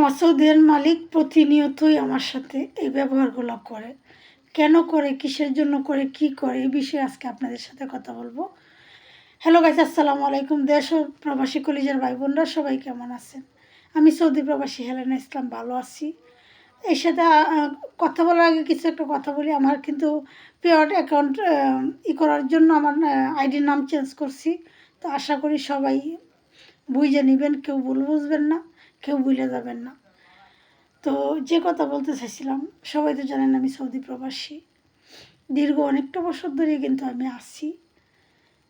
আমার সৌদির মালিক প্রতিনিয়তই আমার সাথে এই ব্যবহারগুলো করে। কেন করে, কিসের জন্য করে, কি করে, এই বিষয়ে আজকে আপনাদের সাথে কথা বলবো। হ্যালো গাইস, আসসালামু আলাইকুম। দেশ ও প্রবাসী কলিজার ভাই বোনরা সবাই কেমন আছেন? আমি সৌদি প্রবাসী হেলেনা ইসলাম ভালো আছি। এর সাথে কথা বলার আগে কিছু একটা কথা বলি। আমার কিন্তু পেড অ্যাকাউন্ট করার জন্য আমার আইডির নাম চেঞ্জ করছি। তো আশা করি সবাই বুঝে নেবেন, কেউ ভুল বুঝবেন না, কেউ ভুলে যাবেন না। তো যে কথা বলতে চাইছিলাম, সবাই তো জানেন আমি সৌদি প্রবাসী। দীর্ঘ অনেকটা বছর ধরে কিন্তু আমি আসি,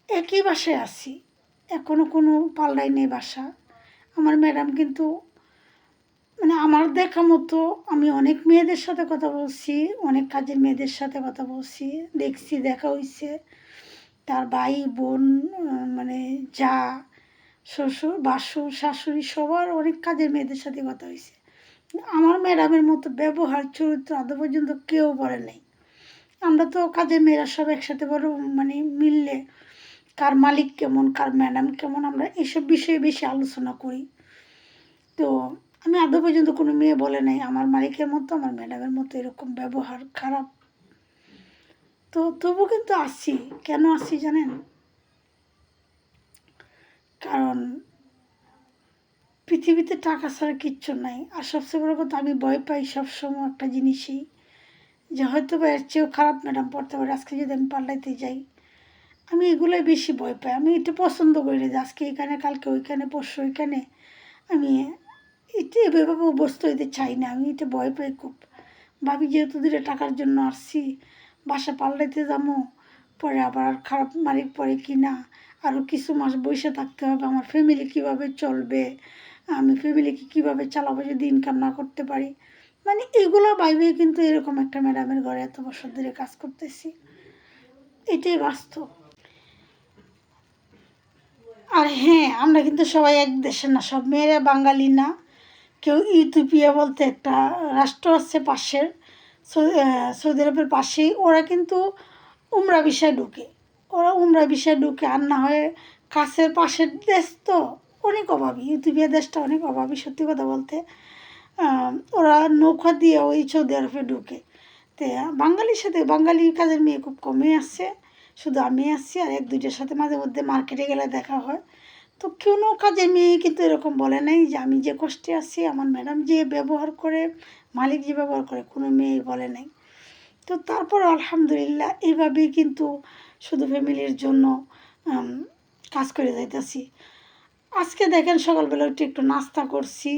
একই বাসায় আসি, এখনও কোনো পাল্টাই নেই বাসা। আমার ম্যাডাম কিন্তু মানে আমার দেখা মতো আমি অনেক মেয়েদের সাথে কথা বলছি, অনেক কাজের মেয়েদের সাথে কথা বলছি, দেখছি, দেখা হয়েছে। তার ভাই বোন, মানে যা, শ্বশুর, বাসুর, শাশুড়ি, সবার অনেক কাজের মেয়েদের সাথে কথা হয়েছে। আমার ম্যাডামের মতো ব্যবহার, চরিত্র আদৌ পর্যন্ত কেউ বলে নেই। আমরা তো কাজের মেয়েরা সব একসাথে বড় মানে মিললে কার মালিক কেমন, কার ম্যাডাম কেমন, আমরা এসব বিষয়ে বেশি আলোচনা করি। তো আমি আদৌ পর্যন্ত কোনো মেয়ে বলে নাই আমার মালিকের মতো, আমার ম্যাডামের মতো এরকম ব্যবহার খারাপ। তো তবু কিন্তু আসি। কেন আসি জানেন? কারণ পৃথিবীতে টাকা ছাড়া কিচ্ছু নাই। আর সবচেয়ে বড় কথা, আমি ভয় পাই সবসময় একটা জিনিসই, যে হয়তো বা এর চেয়েও খারাপ ম্যাডাম পড়তে পারে আজকে যদি আমি পাল্টাইতে যাই। আমি এগুলোই বেশি ভয় পাই। আমি এটা পছন্দ করি না যে আজকে এখানে, কালকে ওইখানে, পরশু ওইখানে। আমি এটা এভাবে অভ্যস্ত হইতে চাই না। আমি এটা ভয় পাই খুব। ভাবি যেহেতু দূরে টাকার জন্য আসছি, বাসা পাল্টাইতে যাবো, পরে আবার খারাপ মালিক পরে কি না, আরও কিছু মাস বসে থাকতে হবে, আমার ফ্যামিলি কীভাবে চলবে, আমি ফ্যামিলিকে কীভাবে চালাবো যদি ইনকাম না করতে পারি। মানে এগুলো ভাইবে কিন্তু এরকম একটা ম্যাডামের ঘরে এত বছর ধরে কাজ করতেছি, এটাই বাস্তব। আর হ্যাঁ, আমরা কিন্তু সবাই এক দেশের না, সব মেয়েরা বাঙালি না। কেউ ইথিওপিয়া বলতে একটা রাষ্ট্র আছে পাশের, সৌদি আরবের পাশেই, ওরা কিন্তু উমরা ভিসায় ঢুকে। ওরা উমরা ভিসায় ঢুকে, আর না হয় কাছের পাশের দেশ তো অনেক অভাবী। ইথিওপিয়া দেশটা অনেক অভাবী সত্যি কথা বলতে। ওরা নৌকা দিয়ে ওই সৌদি আরবে ঢুকে। তো বাঙালির সাথে, বাঙালি কাজের মেয়ে খুব কমই আসছে, শুধু আমি আসছি আর এক দুইটার সাথে মাঝে মধ্যে মার্কেটে গেলে দেখা হয়। তো কোনো কাজের মেয়ে কিন্তু এরকম বলে নাই যে আমি যে কষ্টে আছি, আমার ম্যাডাম যে ব্যবহার করে, মালিক যে ব্যবহার করে, কোনো মেয়েই বলে নাই। তো তারপর আলহামদুলিল্লাহ এইভাবেই কিন্তু শুধু ফ্যামিলির জন্য কাজ করে যাইতেছি। আজকে দেখেন সকালবেলা উঠে একটু নাস্তা করছি।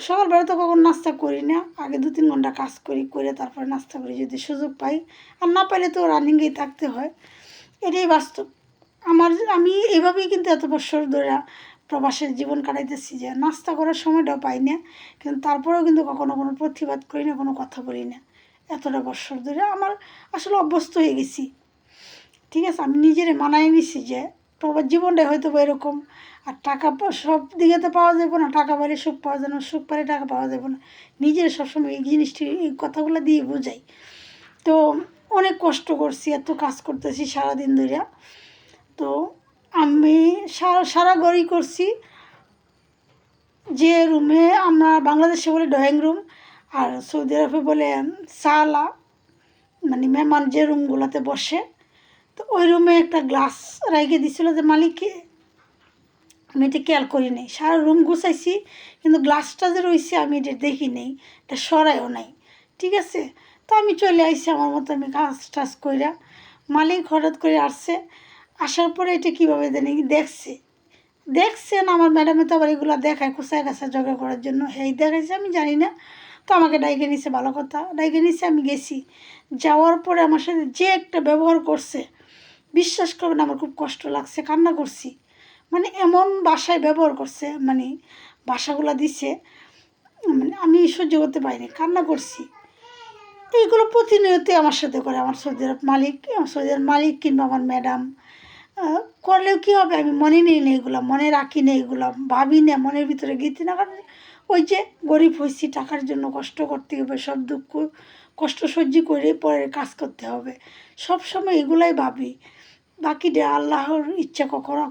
সকালবেলা তো কখন নাস্তা করি না, আগে 2-3 ঘন্টা কাজ করি, করে তারপরে নাস্তা করি যদি সুযোগ পাই। আর না পাইলে তো রানিংয়েই থাকতে হয়, এটাই বাস্তব। আমি এভাবেই কিন্তু এত বছর ধরে প্রবাসের জীবন কাটাইতেছি, যে নাস্তা করার সময়টাও পাই না, কিন্তু তারপরেও কিন্তু কখনো কোনো প্রতিবাদ করি না, কোনো কথা বলি না। এতটা বছর ধরে আমার আসলে অভ্যস্ত হয়ে গেছি। ঠিক আছে, আমি নিজেরে মানায় নিছি যে প্রবাস জীবনটাই হয়তো এরকম। আর টাকা সব দিকে তো পাওয়া যাবে না, টাকা পাইলে সুখ পাওয়া যায় না, সুখ পাইলে টাকা পাওয়া যাবে না। নিজের সবসময় এই জিনিসটি, এই কথাগুলো দিয়ে বোঝাই। তো অনেক কষ্ট করছি, এত কাজ করতেছি সারাদিন ধরে। তো আমি সারা ঘরই করছি। যে রুমে আমরা বাংলাদেশে বলে ড্রয়িং রুম, আর সৌদি আরবে বলে সালা, মানে মেহমান যে রুমগুলোতে বসে, তো ওই রুমে একটা গ্লাস রেখে দিছিল যে মালিককে, আমি এটা খেয়াল করি নাই। সারা রুম গুছাইছি, কিন্তু গ্লাসটা যে রয়েছে আমি এটা দেখি নেই, এটা সরাইও নাই। ঠিক আছে, তো আমি চলে আসছি আমার মতো, আমি কাজ টাজ কইরা। মালিক হঠাৎ করে আসছে, আসার পরে এটা কীভাবে জানি দেখছেন আমার ম্যাডামে তো আবার এগুলো দেখায় কোথায় কাছে ঝগড়া করার জন্য, এই দেখাইছে আমি জানি না। তো আমাকে ডাইকে নিছে, ভালো কথা, ডাইকে নিছে। আমি গেছি, যাওয়ার পরে আমার সাথে যে একটা ব্যবহার করছে, বিশ্বাস করবেন আমার খুব কষ্ট লাগছে, কান্না করছি। মানে এমন ভাষায় ব্যবহার করছে, মানে ভাষাগুলো দিছে, মানে আমি সহ্য করতে পারিনি, কান্না করছি। এইগুলো প্রতিনিয়তই আমার সাথে করে আমার সৌদি আরব মালিক, সৌদি আরব মালিক কিংবা আমার ম্যাডাম। করলেও কী হবে, আমি মনে নিই না এগুলো, মনে রাখি না এগুলো, ভাবি না, মনের ভিতরে গীতি না। কারণ ওই যে গরিব হয়েছি, টাকার জন্য কষ্ট করতে হবে, সব দুঃখ কষ্ট সহ্য করে পরে কাজ করতে হবে, সব সময় এগুলাই ভাবি। বাকিটা আল্লাহর ইচ্ছা,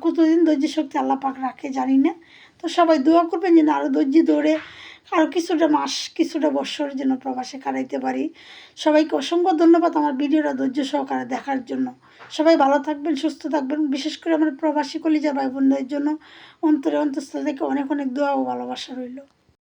কতদিন ধৈর্য শক্তি আল্লাহ পাক রাখে জানি না। তো সবাই দোয়া করবেন যেন আরও ধৈর্য ধরে আরও কিছুটা মাস কিছুটা বছর যেন প্রবাসে কাটাইতে পারি। সবাইকে অসংখ্য ধন্যবাদ আমার ভিডিওটা ধৈর্য সহকারে দেখার জন্য। সবাই ভালো থাকবেন, সুস্থ থাকবেন। বিশেষ করে আমার প্রবাসী কলিজা ভাই বোনদের জন্য অন্তরে অন্তঃস্থল থেকে অনেক অনেক দোয়া ও ভালোবাসা রইল।